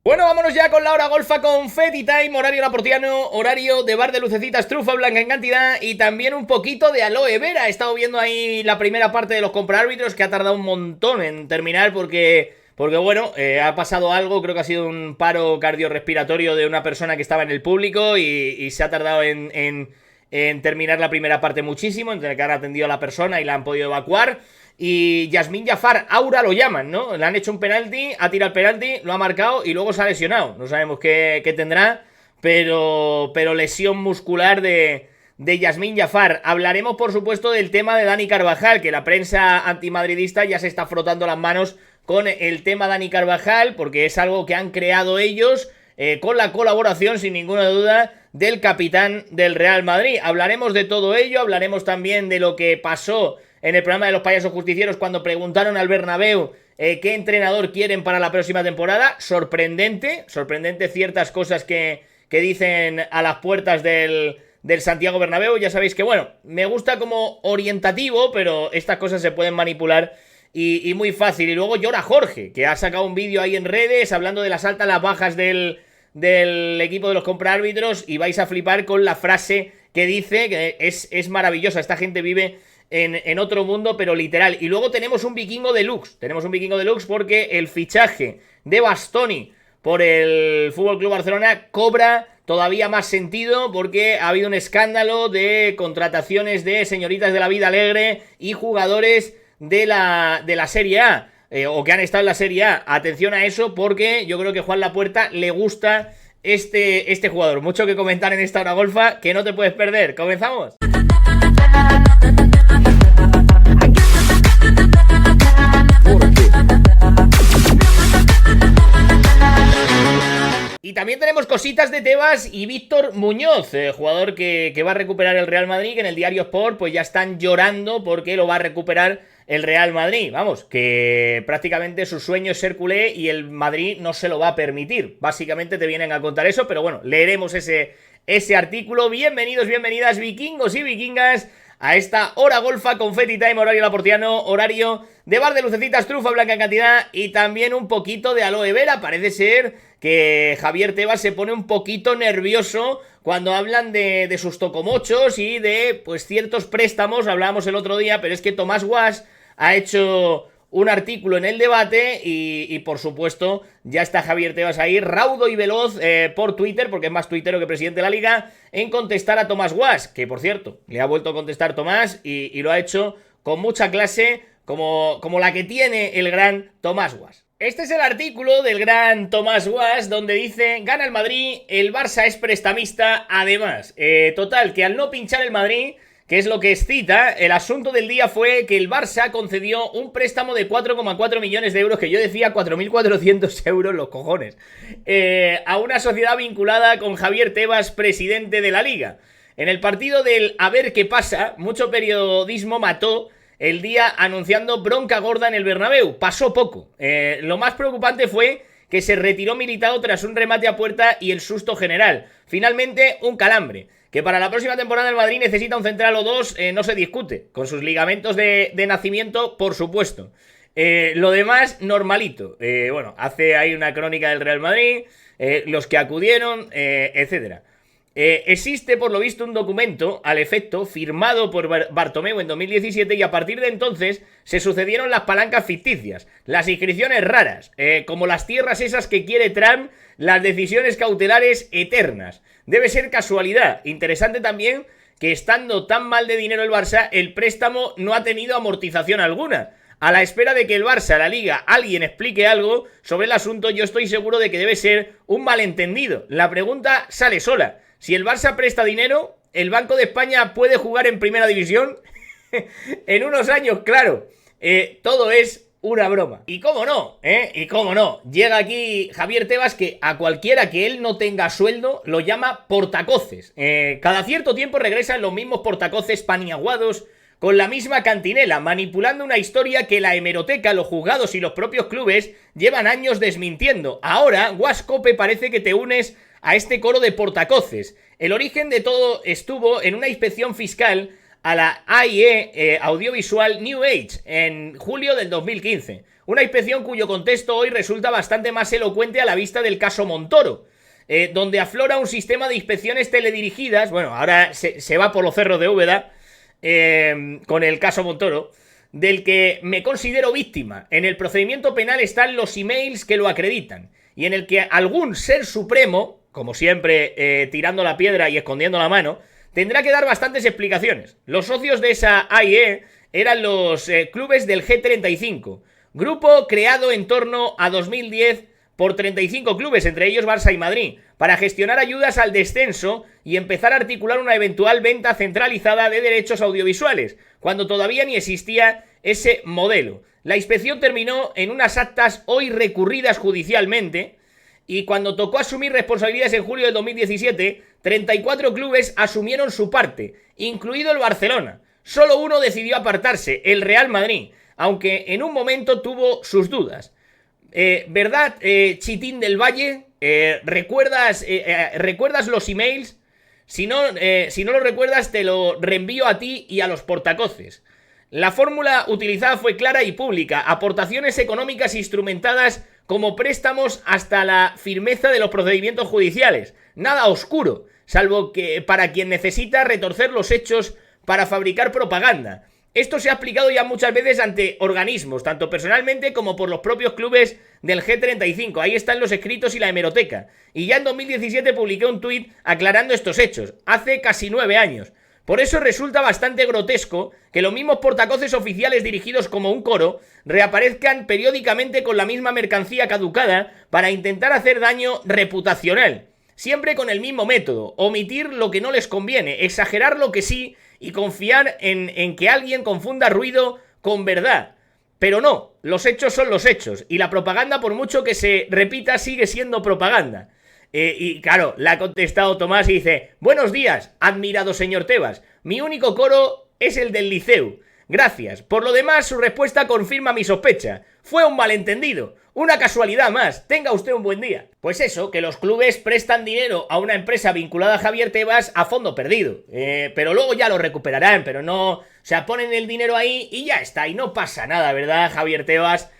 Bueno, vámonos ya con la hora golfa Confetti Time, horario laportiano, horario de bar de lucecitas, trufa blanca en cantidad y también un poquito de aloe vera. He estado viendo ahí la primera parte de los compraárbitros que ha tardado un montón en terminar porque bueno, ha pasado algo, creo que ha sido un paro cardiorrespiratorio de una persona que estaba en el público y se ha tardado en terminar la primera parte muchísimo, en tener que haber atendido a la persona y la han podido evacuar. Y Yasmín Jafar, Aura lo llaman, ¿no? Le han hecho un penalti, ha tirado el penalti, lo ha marcado y luego se ha lesionado. No sabemos qué tendrá, pero lesión muscular de Yasmín Jafar. Hablaremos, por supuesto, del tema de Dani Carvajal, que la prensa antimadridista ya se está frotando las manos con el tema Dani Carvajal, porque es algo que han creado ellos con la colaboración, sin ninguna duda, del capitán del Real Madrid. Hablaremos de todo ello, hablaremos también de lo que pasó en el programa de los payasos justicieros cuando preguntaron al Bernabéu qué entrenador quieren para la próxima temporada. Sorprendente ciertas cosas que dicen a las puertas del Santiago Bernabéu. Ya sabéis que, bueno, me gusta como orientativo, pero estas cosas se pueden manipular y muy fácil. Y luego llora Jorge, que ha sacado un vídeo ahí en redes hablando de las altas, las bajas del equipo de los compraárbitros, y vais a flipar con la frase que dice, que es maravillosa. Esta gente vive en otro mundo, pero literal. Y luego tenemos un vikingo deluxe. Porque el fichaje de Bastoni por el FC Barcelona cobra todavía más sentido, porque ha habido un escándalo de contrataciones de señoritas de la vida alegre y jugadores de la Serie A, o que han estado en la Serie A. Atención a eso, porque yo creo que Juan Lapuerta le gusta este jugador. Mucho que comentar en esta hora golfa que no te puedes perder. ¿Comenzamos? Y también tenemos cositas de Tebas y Víctor Muñoz, jugador que va a recuperar el Real Madrid, que en el diario Sport pues ya están llorando porque lo va a recuperar el Real Madrid. Vamos, que prácticamente su sueño es ser culé y el Madrid no se lo va a permitir. Básicamente te vienen a contar eso, pero bueno, leeremos ese artículo. Bienvenidos, bienvenidas, vikingos y vikingas, a esta hora golfa Confetti Time, horario laportiano, horario de bar de lucecitas, trufa blanca en cantidad y también un poquito de aloe vera. Parece ser que Javier Tebas se pone un poquito nervioso cuando hablan de sus tocomochos y de pues ciertos préstamos. Hablábamos el otro día, pero es que Tomás Guas ha hecho un artículo en el debate y por supuesto ya está Javier Tebas ahí, raudo y veloz por Twitter, porque es más tuitero que presidente de la liga, en contestar a Tomás Guas, que por cierto, le ha vuelto a contestar Tomás y lo ha hecho con mucha clase, como la que tiene el gran Tomás Guas. Este es el artículo del gran Tomás Guas, donde dice: gana el Madrid, el Barça es prestamista, además. Total, que al no pinchar el Madrid, que es lo que excita, el asunto del día fue que el Barça concedió un préstamo de 4,4 millones de euros, que yo decía 4.400 euros, los cojones, a una sociedad vinculada con Javier Tebas, presidente de la liga. En el partido del a ver qué pasa, mucho periodismo mató el día anunciando bronca gorda en el Bernabéu. Pasó poco. Lo más preocupante fue que se retiró Militao tras un remate a puerta y el susto general. Finalmente, un calambre. Que para la próxima temporada el Madrid necesita un central o dos, no se discute. Con sus ligamentos de nacimiento, por supuesto. Lo demás, normalito. Bueno, hace ahí una crónica del Real Madrid, los que acudieron, etcétera. Existe por lo visto un documento al efecto firmado por Bartomeu en 2017 y a partir de entonces se sucedieron las palancas ficticias, las inscripciones raras, como las tierras esas que quiere Trump, las decisiones cautelares eternas. Debe ser casualidad. Interesante también que estando tan mal de dinero el Barça, el préstamo no ha tenido amortización alguna. A la espera de que el Barça, la Liga, alguien explique algo sobre el asunto, yo estoy seguro de que debe ser un malentendido. La pregunta sale sola. Si el Barça presta dinero, ¿el Banco de España puede jugar en primera división? En unos años, claro. Todo es una broma. Y cómo no, y cómo no. Llega aquí Javier Tebas, que a cualquiera que él no tenga sueldo lo llama portacoces. Cada cierto tiempo regresan los mismos portacoces paniaguados con la misma cantinela, manipulando una historia que la hemeroteca, los juzgados y los propios clubes llevan años desmintiendo. Ahora, Guascope, parece que te unes a este coro de portacoces. El origen de todo estuvo en una inspección fiscal a la AIE Audiovisual New Age en julio del 2015. Una inspección cuyo contexto hoy resulta bastante más elocuente a la vista del caso Montoro, donde aflora un sistema de inspecciones teledirigidas. Bueno, ahora se va por los cerros de Úbeda con el caso Montoro, del que me considero víctima. En el procedimiento penal están los emails que lo acreditan, y en el que algún ser supremo, como siempre tirando la piedra y escondiendo la mano, tendrá que dar bastantes explicaciones. Los socios de esa AIE eran los clubes del G35, grupo creado en torno a 2010 por 35 clubes, entre ellos Barça y Madrid, para gestionar ayudas al descenso y empezar a articular una eventual venta centralizada de derechos audiovisuales, cuando todavía ni existía ese modelo. La inspección terminó en unas actas hoy recurridas judicialmente, y cuando tocó asumir responsabilidades en julio del 2017, 34 clubes asumieron su parte, incluido el Barcelona. Solo uno decidió apartarse, el Real Madrid, aunque en un momento tuvo sus dudas. ¿Verdad, Chitín del Valle? ¿Recuerdas los emails? Si no lo recuerdas, te lo reenvío a ti y a los portacoces. La fórmula utilizada fue clara y pública: aportaciones económicas instrumentadas como préstamos hasta la firmeza de los procedimientos judiciales. Nada oscuro, salvo que para quien necesita retorcer los hechos para fabricar propaganda. Esto se ha aplicado ya muchas veces ante organismos, tanto personalmente como por los propios clubes del G35. Ahí están los escritos y la hemeroteca. Y ya en 2017 publiqué un tuit aclarando estos hechos, hace casi 9 años. Por eso resulta bastante grotesco que los mismos portacoces oficiales dirigidos como un coro reaparezcan periódicamente con la misma mercancía caducada para intentar hacer daño reputacional. Siempre con el mismo método: omitir lo que no les conviene, exagerar lo que sí y confiar en que alguien confunda ruido con verdad. Pero no, los hechos son los hechos, y la propaganda, por mucho que se repita, sigue siendo propaganda. Y claro, le ha contestado Tomás y dice: buenos días, admirado señor Tebas, mi único coro es el del Liceu. Gracias. Por lo demás, su respuesta confirma mi sospecha. Fue un malentendido. Una casualidad más. Tenga usted un buen día. Pues eso, que los clubes prestan dinero a una empresa vinculada a Javier Tebas a fondo perdido. Pero luego ya lo recuperarán, pero no... O sea, ponen el dinero ahí y ya está, y no pasa nada, ¿verdad, Javier Tebas?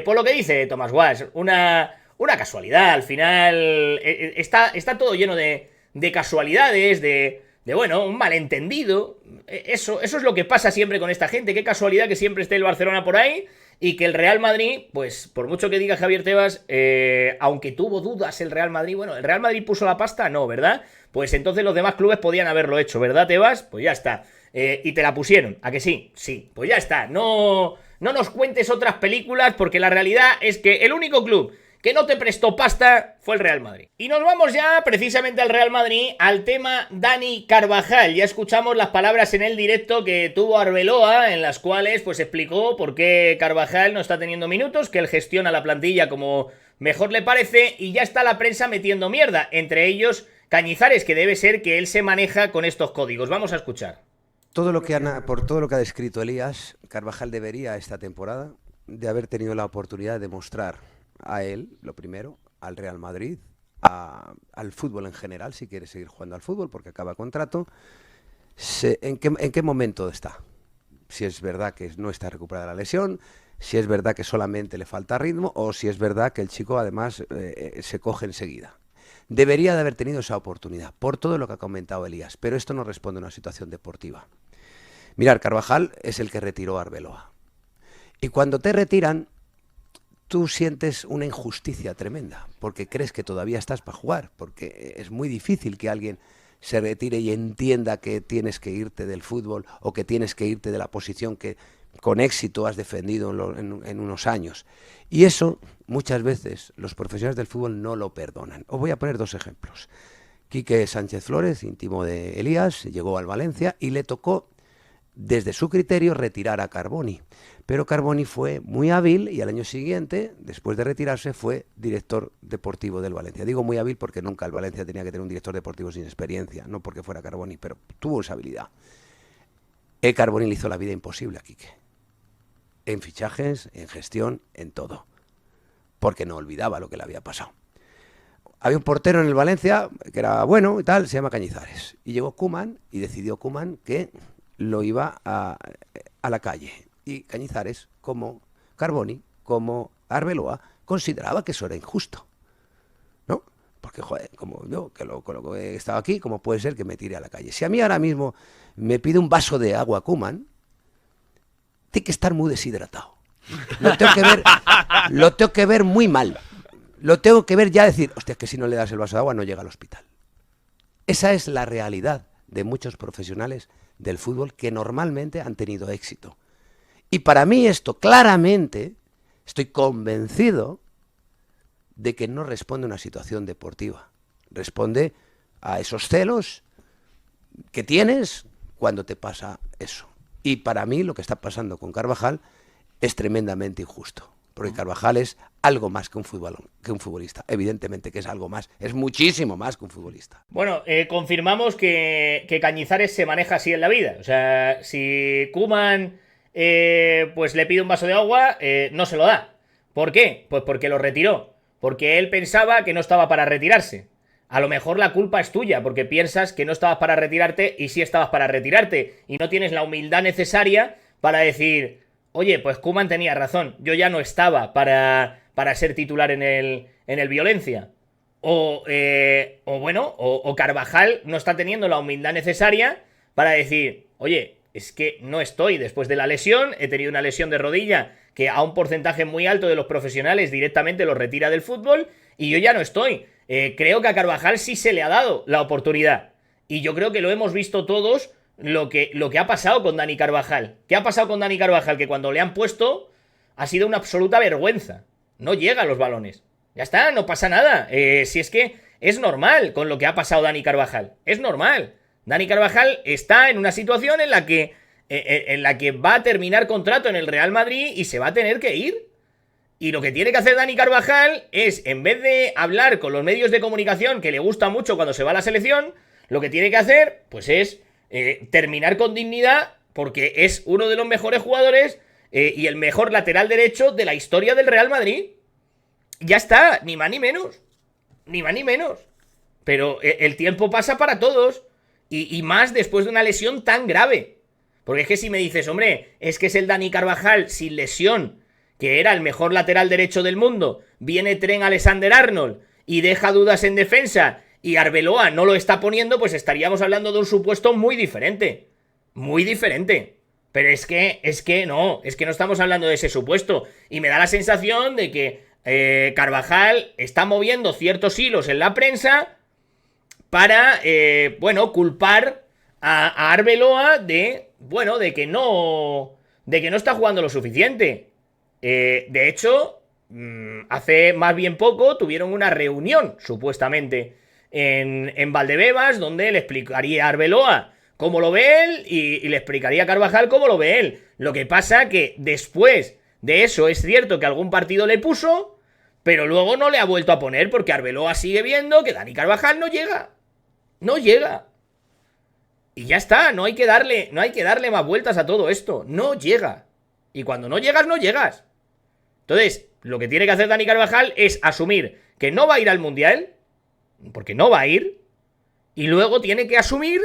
Por lo que dice Tomás Guas, una casualidad. Al final está todo lleno de casualidades, de bueno, un malentendido. Eso es lo que pasa siempre con esta gente. Qué casualidad que siempre esté el Barcelona por ahí y que el Real Madrid, pues por mucho que diga Javier Tebas, aunque tuvo dudas el Real Madrid, bueno, ¿el Real Madrid puso la pasta? No, ¿verdad? Pues entonces los demás clubes podían haberlo hecho, ¿verdad, Tebas? Pues ya está. Y te la pusieron, ¿a que sí? Sí, pues ya está. No nos cuentes otras películas, porque la realidad es que el único club que no te prestó pasta fue el Real Madrid. Y nos vamos ya precisamente al Real Madrid, al tema Dani Carvajal. Ya escuchamos las palabras en el directo que tuvo Arbeloa, en las cuales pues explicó por qué Carvajal no está teniendo minutos, que él gestiona la plantilla como mejor le parece, y ya está la prensa metiendo mierda, entre ellos Cañizares, que debe ser que él se maneja con estos códigos. Vamos a escuchar. Por todo lo que ha descrito Elías, Carvajal debería esta temporada de haber tenido la oportunidad de mostrar a él, lo primero, al Real Madrid, al fútbol en general, si quiere seguir jugando al fútbol porque acaba contrato, ¿en qué momento está? Si es verdad que no está recuperada la lesión, si es verdad que solamente le falta ritmo, o si es verdad que el chico además se coge enseguida. Debería de haber tenido esa oportunidad, por todo lo que ha comentado Elías, pero esto no responde a una situación deportiva. Mirar, Carvajal es el que retiró a Arbeloa. Y cuando te retiran, tú sientes una injusticia tremenda, porque crees que todavía estás para jugar, porque es muy difícil que alguien se retire y entienda que tienes que irte del fútbol o que tienes que irte de la posición que con éxito has defendido en unos años. Y eso, muchas veces, los profesionales del fútbol no lo perdonan. Os voy a poner 2 ejemplos. Quique Sánchez Flores, íntimo de Elías, llegó al Valencia y le tocó, desde su criterio, retirar a Carboni. Pero Carboni fue muy hábil y al año siguiente, después de retirarse, fue director deportivo del Valencia. Digo muy hábil porque nunca el Valencia tenía que tener un director deportivo sin experiencia, no porque fuera Carboni, pero tuvo esa habilidad. Carboni le hizo la vida imposible a Quique. En fichajes, en gestión, en todo. Porque no olvidaba lo que le había pasado. Había un portero en el Valencia que era bueno y tal, se llama Cañizares. Y llegó Koeman y decidió Koeman que lo iba a la calle. Y Cañizares, como Carboni, como Arbeloa, consideraba que eso era injusto, ¿no? Porque, joder, como yo, con lo que he estado aquí, ¿cómo puede ser que me tire a la calle? Si a mí ahora mismo me pide un vaso de agua Koeman, tiene que estar muy deshidratado. Lo tengo que ver muy mal. Lo tengo que ver ya decir, hostia, es que si no le das el vaso de agua no llega al hospital. Esa es la realidad de muchos profesionales del fútbol que normalmente han tenido éxito. Y para mí esto claramente, estoy convencido de que no responde a una situación deportiva. Responde a esos celos que tienes cuando te pasa eso. Y para mí lo que está pasando con Carvajal es tremendamente injusto. Porque Carvajal es algo más que un futbolista. Evidentemente que es algo más. Es muchísimo más que un futbolista. Bueno, confirmamos que Cañizares se maneja así en la vida. O sea, si Koeman pues le pide un vaso de agua, no se lo da. ¿Por qué? Pues porque lo retiró. Porque él pensaba que no estaba para retirarse. A lo mejor la culpa es tuya, porque piensas que no estabas para retirarte y sí estabas para retirarte. Y no tienes la humildad necesaria para decir, oye, pues Koeman tenía razón, yo ya no estaba para ser titular en el Violencia. O Carvajal no está teniendo la humildad necesaria para decir, oye, es que no estoy después de la lesión, he tenido una lesión de rodilla que a un porcentaje muy alto de los profesionales directamente lo retira del fútbol y yo ya no estoy. Creo que a Carvajal sí se le ha dado la oportunidad. Y yo creo que lo hemos visto todos lo que ha pasado con Dani Carvajal. ¿Qué ha pasado con Dani Carvajal? Que cuando le han puesto ha sido una absoluta vergüenza. No llega a los balones. Ya está, no pasa nada. Si es que es normal con lo que ha pasado Dani Carvajal. Es normal. Dani Carvajal está en una situación en la que va a terminar contrato en el Real Madrid y se va a tener que ir. Y lo que tiene que hacer Dani Carvajal es, en vez de hablar con los medios de comunicación, que le gusta mucho cuando se va a la selección, lo que tiene que hacer, pues es terminar con dignidad, porque es uno de los mejores jugadores y el mejor lateral derecho de la historia del Real Madrid. Ya está, ni más ni menos. Ni más ni menos. Pero el tiempo pasa para todos. Y más después de una lesión tan grave. Porque es que si me dices, hombre, es que es el Dani Carvajal sin lesión, que era el mejor lateral derecho del mundo, viene Trent Alexander-Arnold y deja dudas en defensa y Arbeloa no lo está poniendo, pues estaríamos hablando de un supuesto muy diferente. Muy diferente. Pero es que no estamos hablando de ese supuesto. Y me da la sensación de que Carvajal está moviendo ciertos hilos en la prensa para, culpar a Arbeloa de que no está jugando lo suficiente. De hecho, hace más bien poco tuvieron una reunión, supuestamente, en Valdebebas, donde le explicaría a Arbeloa cómo lo ve él y le explicaría a Carvajal cómo lo ve él. Lo que pasa que después de eso es cierto que algún partido le puso, pero luego no le ha vuelto a poner porque Arbeloa sigue viendo que Dani Carvajal no llega. No llega. Y ya está, no hay que darle más vueltas a todo esto. No llega. Y cuando no llegas, no llegas. Entonces, lo que tiene que hacer Dani Carvajal es asumir que no va a ir al Mundial, porque no va a ir, y luego tiene que asumir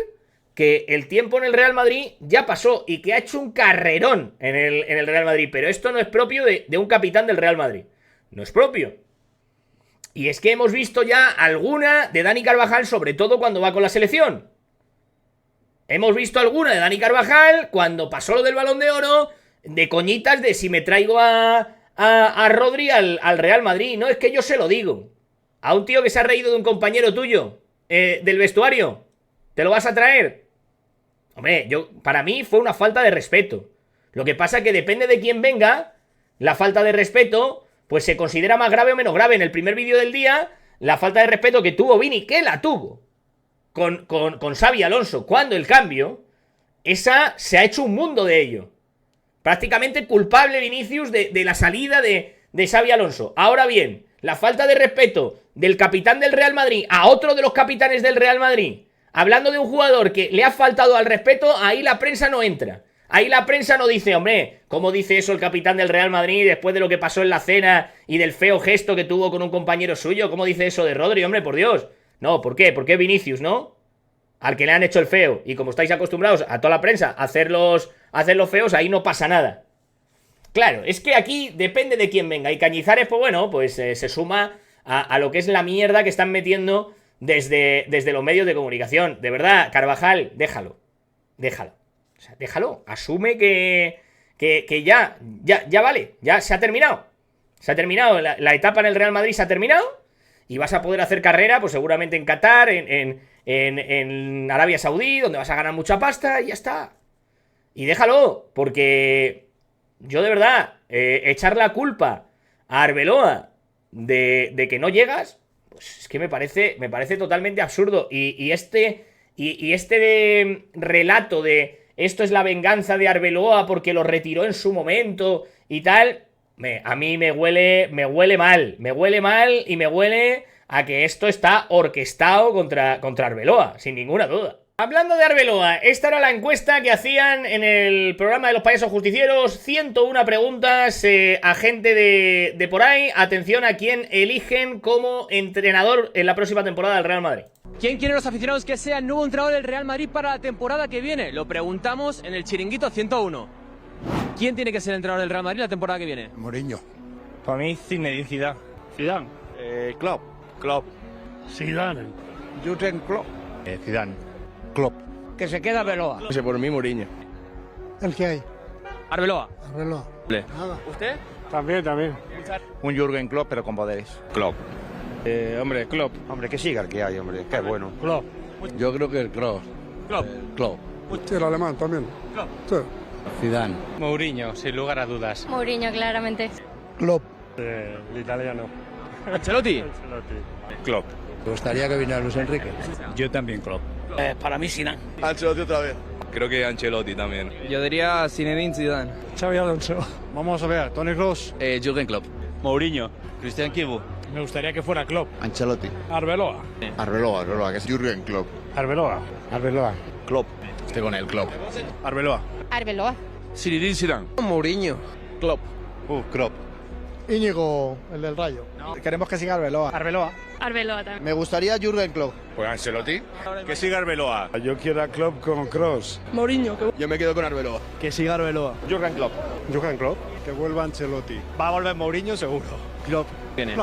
que el tiempo en el Real Madrid ya pasó y que ha hecho un carrerón en el Real Madrid, pero esto no es propio de un capitán del Real Madrid. No es propio. Y es que hemos visto ya alguna de Dani Carvajal, sobre todo cuando va con la selección. Hemos visto alguna de Dani Carvajal cuando pasó lo del Balón de Oro, de coñitas de si me traigo a Rodri al Real Madrid. No, es que yo se lo digo. A un tío que se ha reído de un compañero tuyo del vestuario, ¿te lo vas a traer? Hombre, para mí fue una falta de respeto. Lo que pasa es que depende de quién venga, la falta de respeto pues se considera más grave o menos grave. En el primer vídeo del día, la falta de respeto que tuvo Vini, que la tuvo con Xabi Alonso, cuando el cambio, esa se ha hecho un mundo de ello. Prácticamente culpable Vinicius de la salida de Xabi Alonso. Ahora bien, la falta de respeto del capitán del Real Madrid a otro de los capitanes del Real Madrid, hablando de un jugador que le ha faltado al respeto, ahí la prensa no entra. Ahí la prensa no dice, hombre, ¿cómo dice eso el capitán del Real Madrid después de lo que pasó en la cena y del feo gesto que tuvo con un compañero suyo? ¿Cómo dice eso de Rodri? Hombre, por Dios. No, ¿por qué? ¿Por qué Vinicius, no? al que le han hecho el feo. Y como estáis acostumbrados a toda la prensa a hacerlos feos, ahí no pasa nada. Claro, es que aquí depende de quién venga. Y Cañizares, pues bueno, pues se suma a lo que es la mierda que están metiendo desde los medios de comunicación. De verdad, Carvajal, déjalo. O sea, déjalo. Asume que ya vale. Ya se ha terminado. Se ha terminado. La etapa en el Real Madrid se ha terminado. Y vas a poder hacer carrera, pues seguramente en Qatar, en Arabia Saudí, donde vas a ganar mucha pasta y ya está. Y déjalo, porque yo de verdad, echar la culpa a Arbeloa de que no llegas, pues es que me parece totalmente absurdo. Y este relato de esto es la venganza de Arbeloa porque lo retiró en su momento y tal, a mí me huele mal y me huele a que esto está orquestado contra Arbeloa, sin ninguna duda. Hablando de Arbeloa, esta era la encuesta que hacían en el programa de los payasos justicieros. 101 preguntas a gente de por ahí. Atención a quién eligen como entrenador en la próxima temporada del Real Madrid. ¿Quién quieren los aficionados que sea el nuevo entrenador del Real Madrid para la temporada que viene? Lo preguntamos en el Chiringuito 101. ¿Quién tiene que ser el entrenador del Real Madrid la temporada que viene? Mourinho. Para mí, Zinedine Zidane. Zidane. Klopp. Klopp. Zidane. Jürgen Klopp. Zidane. Klopp. Que se queda Arbeloa. No sé, por mí, Mourinho. El que hay. Arbeloa. Arreglo. Nada. ¿Usted? También. Un Jürgen Klopp, pero con poderes. Klopp. Hombre, Klopp. Hombre, que siga el que hay, hombre. Qué bueno. Klopp. Yo creo que el Klopp. Klopp. Klopp. Sí, el alemán también. Klopp. Sí. Zidane. Mourinho, sin lugar a dudas. Mourinho, claramente. Klopp. El italiano. Ancelotti. Klopp. ¿Te gustaría que viniera Luis Enrique? Yo también, Klopp. Para mí Zidane. Ancelotti otra vez. Creo que Ancelotti también. Yo diría Zinedine Zidane. Xavi Alonso. Vamos a ver. Toni Kroos. Jürgen Klopp. Mourinho. Cristian Kibu. Me gustaría que fuera Klopp. Ancelotti. Arbeloa. Arbeloa, que es Jürgen Klopp. Arbeloa. Klopp. Estoy con el Klopp. Arbeloa. Arbeloa. Zinedine Zidane. Mourinho. Klopp. Klopp. Íñigo, el del Rayo. Queremos que siga Arbeloa. Arbeloa también. Me gustaría Jürgen Klopp. Pues Ancelotti. Que siga Arbeloa. Yo quiero a Klopp con Kroos. Mourinho. Yo me quedo con Arbeloa. Que siga Arbeloa. Jürgen Klopp. Jürgen Klopp. Que vuelva Ancelotti. Va a volver Mourinho seguro. Klopp. Viene.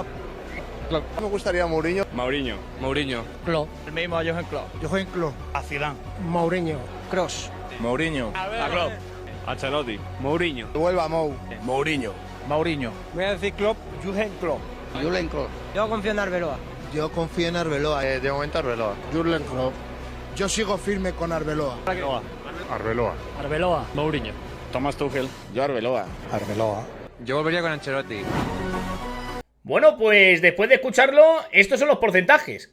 Me gustaría Mourinho. Mourinho. Klopp. El mismo Jürgen Klopp. Jürgen Klopp. A Zidane. Mourinho. Kroos. Mourinho. A Klopp. Ancelotti. Mourinho. Que vuelva Mou. Mourinho. Mourinho. Voy a decir Klopp. Jürgen Klopp. Jürgen Klopp. Yo confío en Arbeloa. Yo confío en Arbeloa. De momento Arbeloa. Jürgen Klopp. Yo sigo firme con Arbeloa. Arbeloa. Mourinho. Thomas Tuchel. Yo Arbeloa. Yo volvería con Ancelotti. Bueno, pues después de escucharlo, estos son los porcentajes.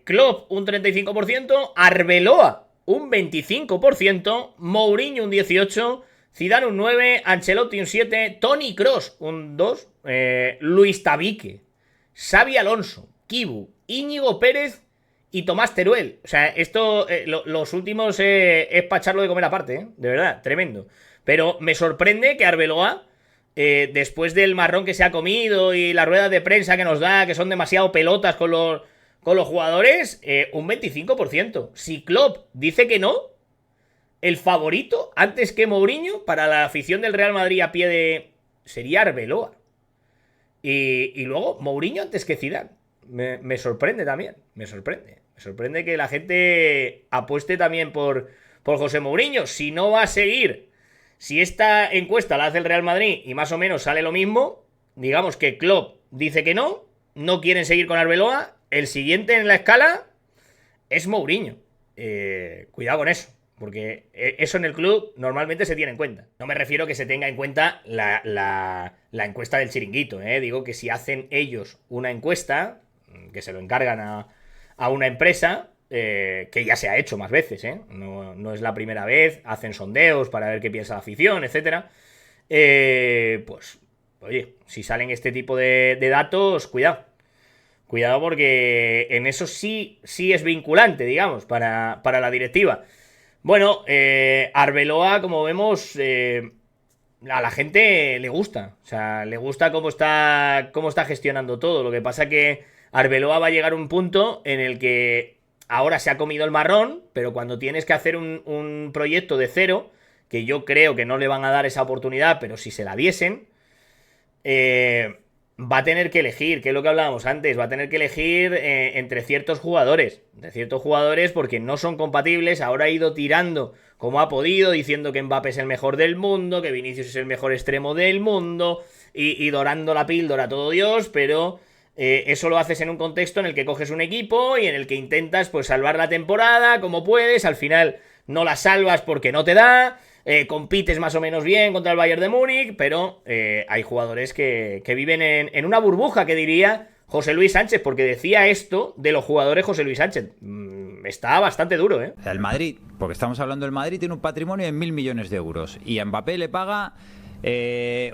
Klopp un 35%, Arbeloa un 25%, Mourinho un 18%, Zidane un 9%, Ancelotti un 7%, Toni Kroos un 2%, Luis Tabique, Xavi Alonso, Kibu, Íñigo Pérez y Tomás Teruel. O sea, esto, los últimos es para echarlo de comer aparte, de verdad, tremendo. Pero me sorprende que Arbeloa, después del marrón que se ha comido y las ruedas de prensa que nos da, que son demasiado pelotas con los jugadores, un 25%. Si Klopp dice que no, el favorito, antes que Mourinho, para la afición del Real Madrid a pie de... sería Arbeloa. Y luego Mourinho antes que Zidane. Me sorprende también. Me sorprende que la gente apueste también por José Mourinho. Si no va a seguir, si esta encuesta la hace el Real Madrid y más o menos sale lo mismo, digamos que Klopp dice que no quieren seguir con Arbeloa, el siguiente en la escala es Mourinho. Cuidado con eso, porque eso en el club normalmente se tiene en cuenta. No me refiero a que se tenga en cuenta la encuesta del Chiringuito, digo que si hacen ellos una encuesta, que se lo encargan a una empresa, que ya se ha hecho más veces, no es la primera vez, hacen sondeos para ver qué piensa la afición, etcétera. Pues, oye, si salen este tipo de datos, cuidado porque en eso sí es vinculante, digamos, para la directiva. Bueno, Arbeloa, como vemos, a la gente le gusta, o sea, le gusta cómo está gestionando todo. Lo que pasa que Arbeloa va a llegar a un punto en el que ahora se ha comido el marrón, pero cuando tienes que hacer un proyecto de cero, que yo creo que no le van a dar esa oportunidad, pero si se la diesen, va a tener que elegir, que es lo que hablábamos antes, va a tener que elegir entre ciertos jugadores, porque no son compatibles. Ahora ha ido tirando como ha podido, diciendo que Mbappé es el mejor del mundo, que Vinicius es el mejor extremo del mundo, y dorando la píldora a todo Dios, pero eso lo haces en un contexto en el que coges un equipo y en el que intentas pues salvar la temporada como puedes. Al final no la salvas porque no te da, compites más o menos bien contra el Bayern de Múnich, pero hay jugadores que viven en una burbuja, que diría José Luis Sánchez, porque decía esto de los jugadores José Luis Sánchez. Está bastante duro, ¿eh? O sea, el Madrid, porque estamos hablando del Madrid, tiene un patrimonio de 1.000 millones de euros y a Mbappé le paga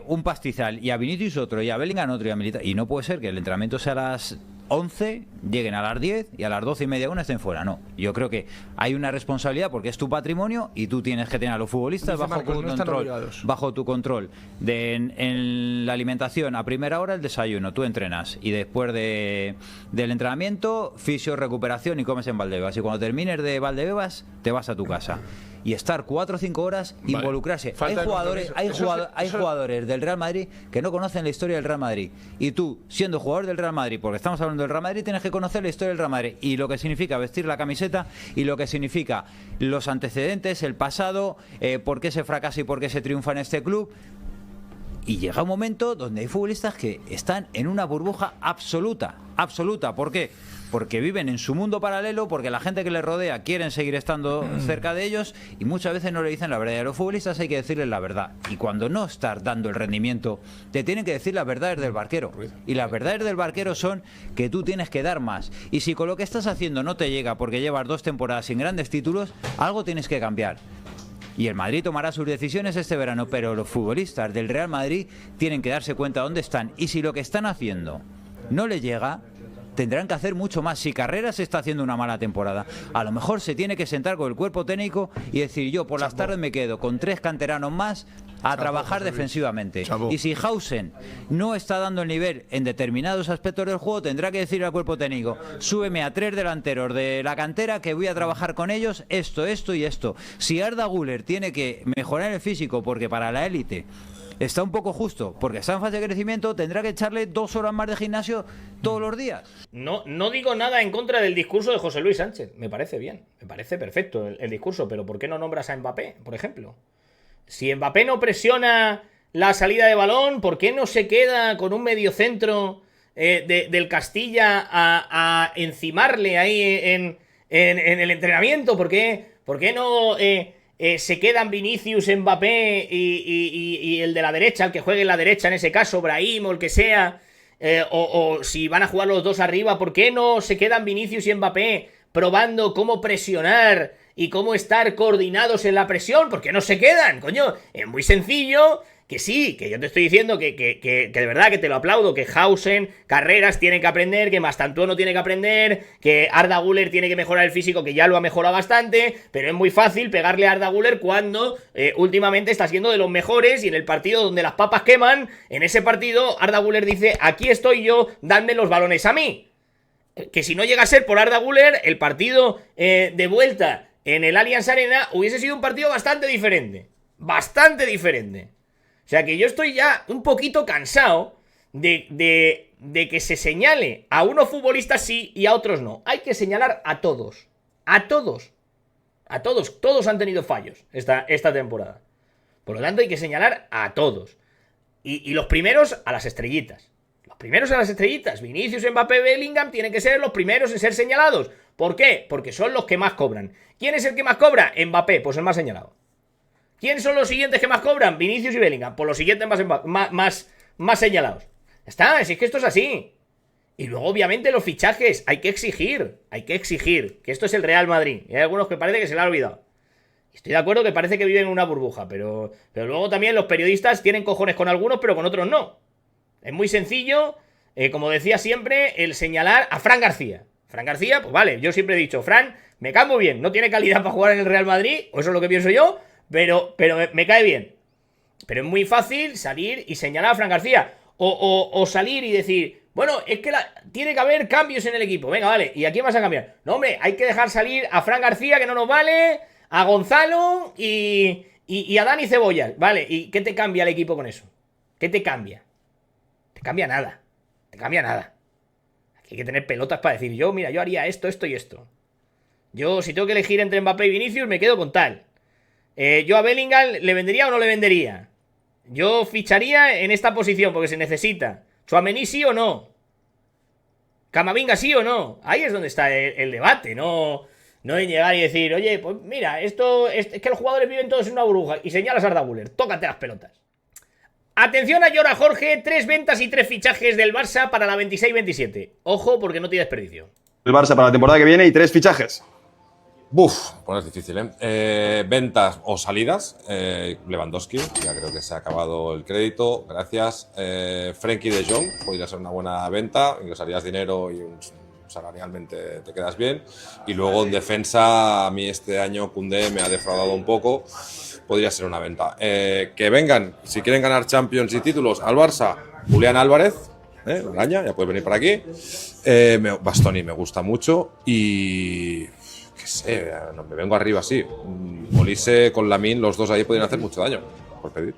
un pastizal, y a Vinicius otro, y a Bellingham otro, y a Militao. Y no puede ser que el entrenamiento sea a las 11, lleguen a las 10 y a las 12:30 una estén fuera. No, yo creo que hay una responsabilidad porque es tu patrimonio y tú tienes que tener a los futbolistas bajo tu control en la alimentación. A primera hora el desayuno, tú entrenas, y después del entrenamiento, fisio, recuperación, y comes en Valdebebas, y cuando termines de Valdebebas te vas a tu casa. Y estar 4 o 5 horas, involucrarse. Hay jugadores del Real Madrid que no conocen la historia del Real Madrid. Y tú, siendo jugador del Real Madrid, porque estamos hablando del Real Madrid, tienes que conocer la historia del Real Madrid y lo que significa vestir la camiseta, y lo que significa los antecedentes, el pasado, por qué se fracasa y por qué se triunfa en este club. Y llega un momento donde hay futbolistas que están en una burbuja absoluta. ¿Por qué? Porque viven en su mundo paralelo, porque la gente que les rodea quieren seguir estando cerca de ellos, y muchas veces no le dicen la verdad. Y a los futbolistas hay que decirles la verdad. Y cuando no estás dando el rendimiento, te tienen que decir las verdades del barquero. Y las verdades del barquero son que tú tienes que dar más. Y si con lo que estás haciendo no te llega porque llevas 2 temporadas sin grandes títulos, algo tienes que cambiar. Y el Madrid tomará sus decisiones este verano, pero los futbolistas del Real Madrid tienen que darse cuenta de dónde están. Y si lo que están haciendo no les llega, tendrán que hacer mucho más. Si Carreras está haciendo una mala temporada, a lo mejor se tiene que sentar con el cuerpo técnico y decir: yo por las tardes me quedo con 3 canteranos más a trabajar defensivamente. Y si Hausen no está dando el nivel en determinados aspectos del juego, tendrá que decir al cuerpo técnico: súbeme a 3 delanteros de la cantera que voy a trabajar con ellos esto y esto. Si Arda Güler tiene que mejorar el físico porque para la élite está un poco justo, porque está en fase de crecimiento, tendrá que echarle 2 horas más de gimnasio todos los días. No digo nada en contra del discurso de José Luis Sánchez. Me parece bien, me parece perfecto el discurso, pero ¿por qué no nombras a Mbappé, por ejemplo? Si Mbappé no presiona la salida de balón, ¿por qué no se queda con un mediocentro del Castilla a encimarle ahí en el entrenamiento? ¿Por qué no se quedan Vinicius, Mbappé y el de la derecha, el que juegue en la derecha, en ese caso, Brahim o el que sea? O si van a jugar los dos arriba, ¿por qué no se quedan Vinicius y Mbappé probando cómo presionar y cómo estar coordinados en la presión? ¿Por qué no se quedan, coño? Es muy sencillo. Que sí, que yo te estoy diciendo que de verdad que te lo aplaudo, que Hausen, Carreras tiene que aprender, que Mastantuono tiene que aprender, que Arda Güler tiene que mejorar el físico, que ya lo ha mejorado bastante, pero es muy fácil pegarle a Arda Güler cuando últimamente está siendo de los mejores, y en el partido donde las papas queman, en ese partido Arda Güler dice: aquí estoy yo, dadme los balones a mí. Que si no llega a ser por Arda Güler, el partido de vuelta en el Allianz Arena hubiese sido un partido bastante diferente. Bastante diferente. O sea que yo estoy ya un poquito cansado de que se señale a unos futbolistas sí y a otros no. Hay que señalar a todos. A todos. A todos. Todos han tenido fallos esta temporada. Por lo tanto hay que señalar a todos. Y los primeros a las estrellitas. Los primeros a las estrellitas. Vinicius, Mbappé, Bellingham tienen que ser los primeros en ser señalados. ¿Por qué? Porque son los que más cobran. ¿Quién es el que más cobra? Mbappé, pues el más señalado. ¿Quién son los siguientes que más cobran? Vinicius y Bellingham. Por los siguientes más señalados. Está, es que esto es así. Y luego, obviamente, los fichajes. Hay que exigir. Que esto es el Real Madrid. Y hay algunos que parece que se le ha olvidado. Estoy de acuerdo que parece que viven en una burbuja. Pero luego también los periodistas tienen cojones con algunos, pero con otros no. Es muy sencillo, como decía siempre, el señalar a Fran García. Fran García, pues vale, yo siempre he dicho: Fran, me cae muy bien. No tiene calidad para jugar en el Real Madrid, o eso es lo que pienso yo. Pero me cae bien. Pero es muy fácil salir y señalar a Fran García. O salir y decir: Bueno, es que tiene que haber cambios en el equipo. Venga, vale. ¿Y a quién vas a cambiar? No, hombre, hay que dejar salir a Fran García, que no nos vale, a Gonzalo y a Dani Cebollas. Vale, ¿y qué te cambia el equipo con eso? ¿Qué te cambia? Te cambia nada. Te cambia nada. Aquí hay que tener pelotas para decir, yo haría esto, esto y esto. Yo, si tengo que elegir entre Mbappé y Vinicius, me quedo con tal. Yo a Bellingham, ¿le vendería o no le vendería? Yo ficharía en esta posición porque se necesita. Tchouaméni sí o no. Camavinga sí o no. Ahí es donde está el debate. No en llegar y decir, oye, pues mira, esto es que los jugadores viven todos en una burbuja. Y señalas a Arda Güler, tócate las pelotas. Atención a Llora Jorge, 3 ventas y 3 fichajes del Barça para la 26-27. Ojo, porque no tiene desperdicio. El Barça para la temporada que viene y 3 fichajes. Buf, pues es difícil, ¿eh? Ventas o salidas. Lewandowski, ya creo que se ha acabado el crédito, gracias. Frenkie de Jong, podría ser una buena venta, ingresarías dinero y salarialmente te quedas bien. Y luego en defensa, a mí este año Koundé me ha defraudado un poco, podría ser una venta. Que vengan, si quieren ganar Champions y títulos al Barça, Julián Álvarez, Araña, ya puede venir por aquí. Bastoni me gusta mucho y... qué sé, no me vengo arriba así. Olise con Lamine, los dos ahí podrían hacer mucho daño, por pedir.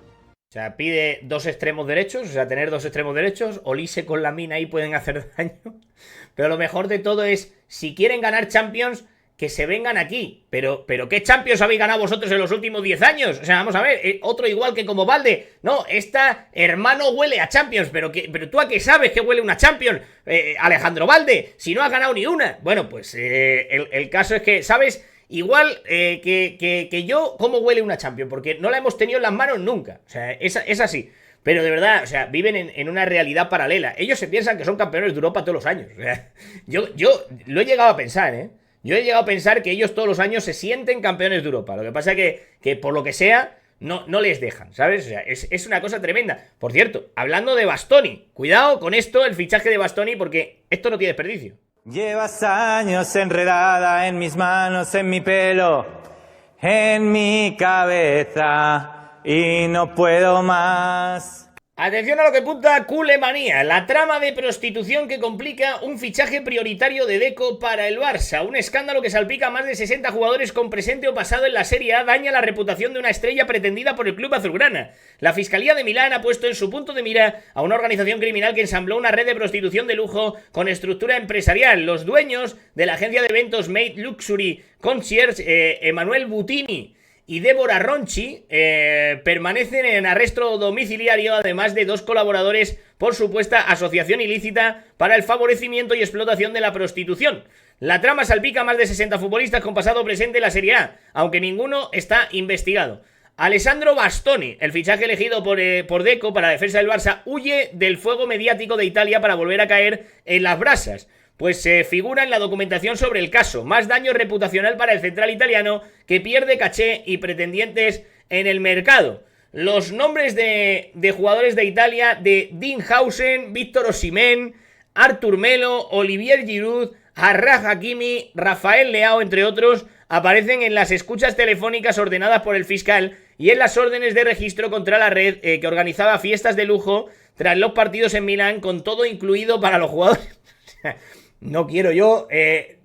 O sea, pide 2 extremos derechos, o sea, tener 2 extremos derechos. Olise con Lamine ahí pueden hacer daño. Pero lo mejor de todo es, si quieren ganar Champions, que se vengan aquí. Pero ¿qué Champions habéis ganado vosotros en los últimos 10 años? O sea, vamos a ver, otro igual que como Valde. No, esta hermano huele a Champions. Pero tú a qué sabes que huele una Champions, Alejandro Valde, si no has ganado ni una. Bueno, pues el caso es que, ¿sabes? Igual que yo, ¿cómo huele una Champions? Porque no la hemos tenido en las manos nunca. O sea, es así. Pero de verdad, o sea, viven en una realidad paralela. Ellos se piensan que son campeones de Europa todos los años. O sea, yo lo he llegado a pensar, ¿eh? Yo he llegado a pensar que ellos todos los años se sienten campeones de Europa. Lo que pasa es que por lo que sea, no les dejan, ¿sabes? O sea, es una cosa tremenda. Por cierto, hablando de Bastoni, cuidado con esto, el fichaje de Bastoni, porque esto no tiene desperdicio. Llevas años enredada en mis manos, en mi pelo, en mi cabeza y no puedo más. Atención a lo que apunta Culemanía, la trama de prostitución que complica un fichaje prioritario de Deco para el Barça. Un escándalo que salpica a más de 60 jugadores con presente o pasado en la Serie A daña la reputación de una estrella pretendida por el club azulgrana. La Fiscalía de Milán ha puesto en su punto de mira a una organización criminal que ensambló una red de prostitución de lujo con estructura empresarial. Los dueños de la agencia de eventos Made Luxury Concierge, Emanuel Butini y Débora Ronchi, permanecen en arresto domiciliario, además de 2 colaboradores por supuesta asociación ilícita para el favorecimiento y explotación de la prostitución. La trama salpica a más de 60 futbolistas con pasado presente en la Serie A, aunque ninguno está investigado. Alessandro Bastoni, el fichaje elegido por Deco para la defensa del Barça, huye del fuego mediático de Italia para volver a caer en las brasas. Pues se figura en la documentación sobre el caso. Más daño reputacional para el central italiano, que pierde caché y pretendientes en el mercado. Los nombres de jugadores de Italia, de Dean Hausen, Víctor Osimhen, Artur Melo, Olivier Giroud, Achraf Hakimi, Rafael Leao, entre otros, aparecen en las escuchas telefónicas ordenadas por el fiscal y en las órdenes de registro contra la red que organizaba fiestas de lujo tras los partidos en Milán, con todo incluido para los jugadores. No quiero yo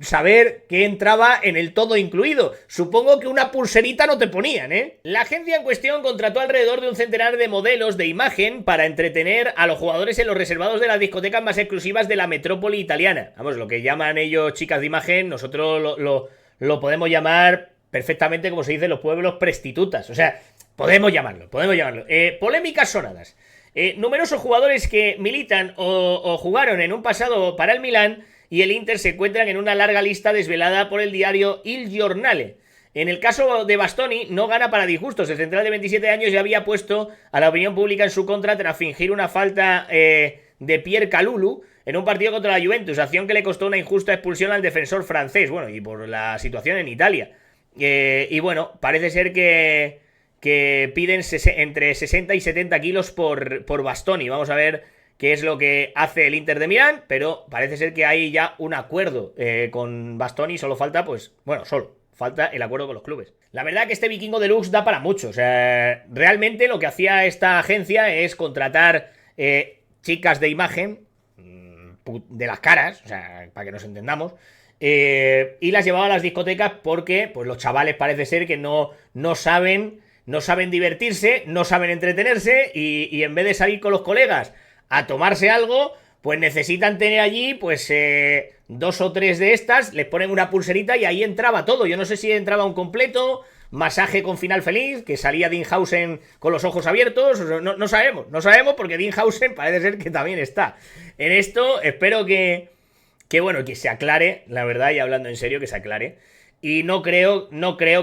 saber qué entraba en el todo incluido. Supongo que una pulserita no te ponían, ¿eh? La agencia en cuestión contrató alrededor de un centenar de modelos de imagen para entretener a los jugadores en los reservados de las discotecas más exclusivas de la metrópoli italiana. Vamos, lo que llaman ellos chicas de imagen, nosotros lo podemos llamar perfectamente, como se dice en los pueblos, prostitutas. O sea, podemos llamarlo. Polémicas sonadas. Numerosos jugadores que militan o jugaron en un pasado para el Milán y el Inter se encuentran en una larga lista desvelada por el diario Il Giornale. En el caso de Bastoni, no gana para disgustos. El central de 27 años ya había puesto a la opinión pública en su contra tras fingir una falta de Pierre Kalulu en un partido contra la Juventus, acción que le costó una injusta expulsión al defensor francés. Bueno, y por la situación en Italia. Y bueno, parece ser que piden entre 60 y 70 kilos por Bastoni. Vamos a ver qué es lo que hace el Inter de Milán, pero parece ser que hay ya un acuerdo con Bastoni. Solo falta, falta el acuerdo con los clubes. La verdad que este vikingo deluxe da para mucho. O sea, realmente lo que hacía esta agencia es contratar chicas de imagen, de las caras, o sea, para que nos entendamos. Y las llevaba a las discotecas porque pues los chavales parece ser que no saben divertirse, no saben entretenerse y en vez de salir con los colegas a tomarse algo, pues necesitan tener allí pues 2 o 3 de estas, les ponen una pulserita y ahí entraba todo. Yo no sé si entraba un completo, masaje con final feliz, que salía Dinhausen con los ojos abiertos, no sabemos porque Dinhausen parece ser que también está en esto. Espero que bueno, que se aclare, la verdad, y hablando en serio, que se aclare. Y no creo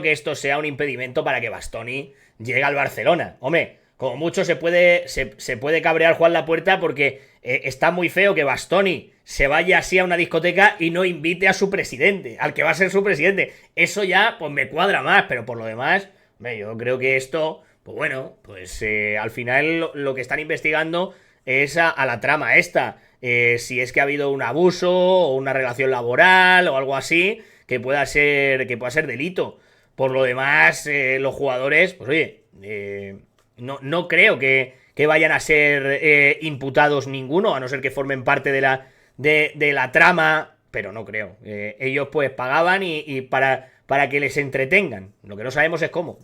que esto sea un impedimento para que Bastoni llegue al Barcelona. Hombre, como mucho se puede cabrear Juan Lapuerta porque está muy feo que Bastoni se vaya así a una discoteca y no invite a su presidente, al que va a ser su presidente. Eso ya, pues me cuadra más, pero por lo demás, hombre, yo creo que esto, pues bueno, pues al final lo que están investigando es a la trama esta. Si es que ha habido un abuso o una relación laboral o algo así que pueda ser delito. Por lo demás, los jugadores, pues oye, no creo que vayan a ser imputados ninguno, a no ser que formen parte de la trama, pero no creo. Ellos pues pagaban y para que les entretengan. Lo que no sabemos es cómo.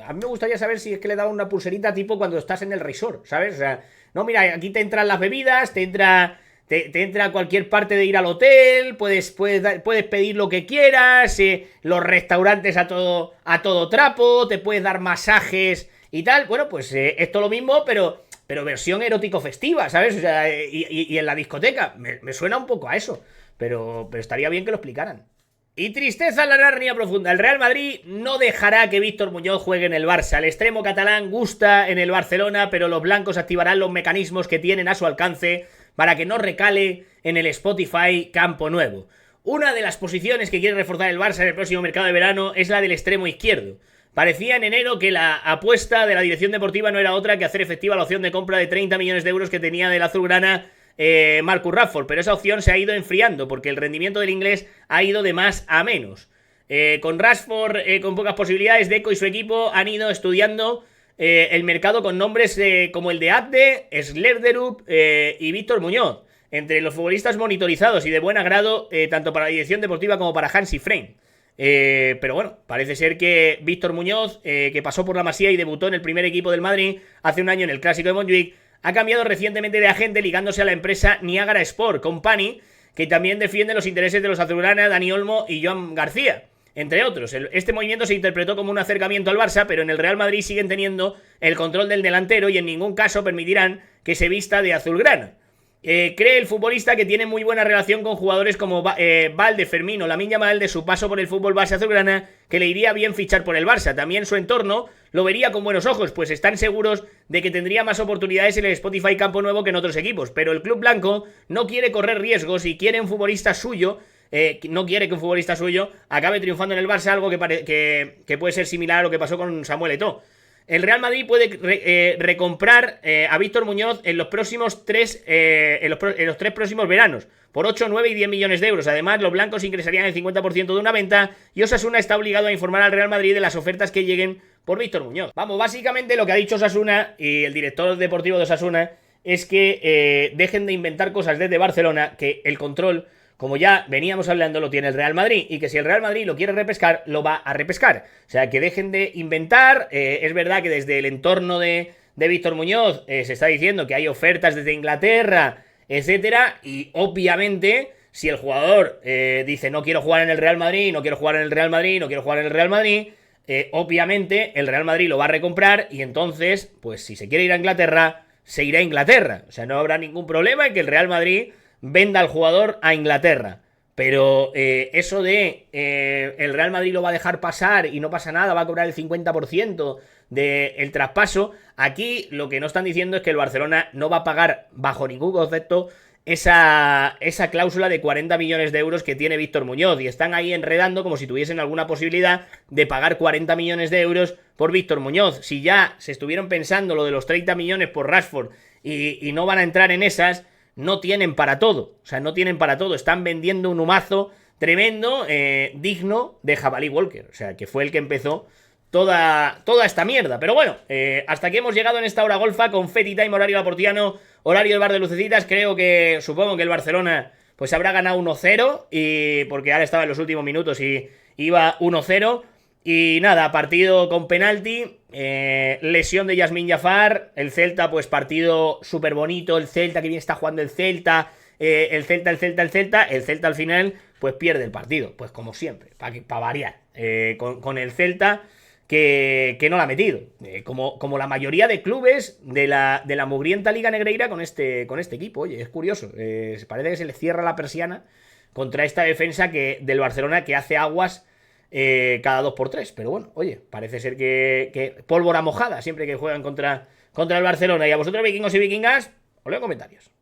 A mí me gustaría saber si es que le daban una pulserita tipo cuando estás en el resort, ¿sabes? O sea, no, mira, aquí te entran las bebidas, te entra cualquier parte de ir al hotel, puedes pedir lo que quieras, los restaurantes a todo trapo, te puedes dar masajes y tal. Bueno, pues esto lo mismo, pero versión erótico festiva, ¿sabes? O sea, y en la discoteca. Me suena un poco a eso, pero estaría bien que lo explicaran. Y tristeza en la Narnia profunda. El Real Madrid no dejará que Víctor Muñoz juegue en el Barça. El extremo catalán gusta en el Barcelona, pero los blancos activarán los mecanismos que tienen a su alcance para que no recale en el Spotify Campo Nuevo. Una de las posiciones que quiere reforzar el Barça en el próximo mercado de verano es la del extremo izquierdo. Parecía en enero que la apuesta de la dirección deportiva no era otra que hacer efectiva la opción de compra de 30 millones de euros que tenía del azulgrana Marcus Rashford, pero esa opción se ha ido enfriando porque el rendimiento del inglés ha ido de más a menos. Con Rashford con pocas posibilidades, Deco y su equipo han ido estudiando el mercado con nombres como el de Abde, Slerderup y Víctor Muñoz, entre los futbolistas monitorizados y de buen agrado tanto para la dirección deportiva como para Hansi Flick. Pero bueno, parece ser que Víctor Muñoz, que pasó por la Masía y debutó en el primer equipo del Madrid hace un año en el Clásico de Montjuic, ha cambiado recientemente de agente ligándose a la empresa Niagara Sport Company, que también defiende los intereses de los azulgrana, Dani Olmo y Joan García, entre otros. Este movimiento se interpretó como un acercamiento al Barça, pero en el Real Madrid siguen teniendo el control del delantero y en ningún caso permitirán que se vista de azulgrana. Cree el futbolista que tiene muy buena relación con jugadores como Valde, Fermín o Lamine Yamal de su paso por el fútbol base azulgrana, que le iría bien fichar por el Barça. También su entorno lo vería con buenos ojos, pues están seguros de que tendría más oportunidades en el Spotify Campo Nuevo que en otros equipos. Pero el club blanco no quiere correr riesgos y quiere un futbolista suyo. No quiere que un futbolista suyo acabe triunfando en el Barça, algo que puede ser similar a lo que pasó con Samuel Eto'o. El Real Madrid puede recomprar a Víctor Muñoz en los próximos tres próximos veranos por 8, 9 y 10 millones de euros. Además, los blancos ingresarían el 50% de una venta y Osasuna está obligado a informar al Real Madrid de las ofertas que lleguen por Víctor Muñoz. Vamos, básicamente lo que ha dicho Osasuna y el director deportivo de Osasuna es que dejen de inventar cosas desde Barcelona, que el control, como ya veníamos hablando, lo tiene el Real Madrid, y que si el Real Madrid lo quiere repescar, lo va a repescar. O sea, que dejen de inventar. Es verdad que desde el entorno de Víctor Muñoz se está diciendo que hay ofertas desde Inglaterra, etcétera, y obviamente si el jugador dice no quiero jugar en el Real Madrid, no quiero jugar en el Real Madrid, no quiero jugar en el Real Madrid, obviamente el Real Madrid lo va a recomprar y entonces, pues si se quiere ir a Inglaterra, se irá a Inglaterra. O sea, no habrá ningún problema en que el Real Madrid venda al jugador a Inglaterra. Pero eso de el Real Madrid lo va a dejar pasar y no pasa nada, va a cobrar el 50% del traspaso. Aquí lo que no están diciendo es que el Barcelona no va a pagar bajo ningún concepto esa cláusula de 40 millones de euros que tiene Víctor Muñoz, y están ahí enredando como si tuviesen alguna posibilidad de pagar 40 millones de euros por Víctor Muñoz. Si ya se estuvieron pensando lo de los 30 millones por Rashford y no van a entrar en esas, no tienen para todo. O sea, no tienen para todo. Están vendiendo un humazo tremendo, digno de Jabalí Walker. O sea, que fue el que empezó toda esta mierda. Pero bueno, hasta aquí hemos llegado en esta hora golfa con Feti Time horario laportiano. Horario del Bar de Lucecitas, supongo que el Barcelona pues habrá ganado 1-0, y porque ahora estaba en los últimos minutos y iba 1-0. Y nada, partido con penalti, lesión de Yasmín Jafar, el Celta pues partido súper bonito, el Celta, que bien está jugando el Celta, el Celta al final pues pierde el partido, pues como siempre, para variar, con el Celta que no la ha metido, como la mayoría de clubes de la mugrienta Liga Negreira con este equipo. Oye, es curioso, parece que se le cierra la persiana contra esta defensa del Barcelona, que hace aguas cada 2x3, pero bueno, oye, parece ser que pólvora mojada siempre que juegan contra el Barcelona. Y a vosotros, vikingos y vikingas, os leo comentarios.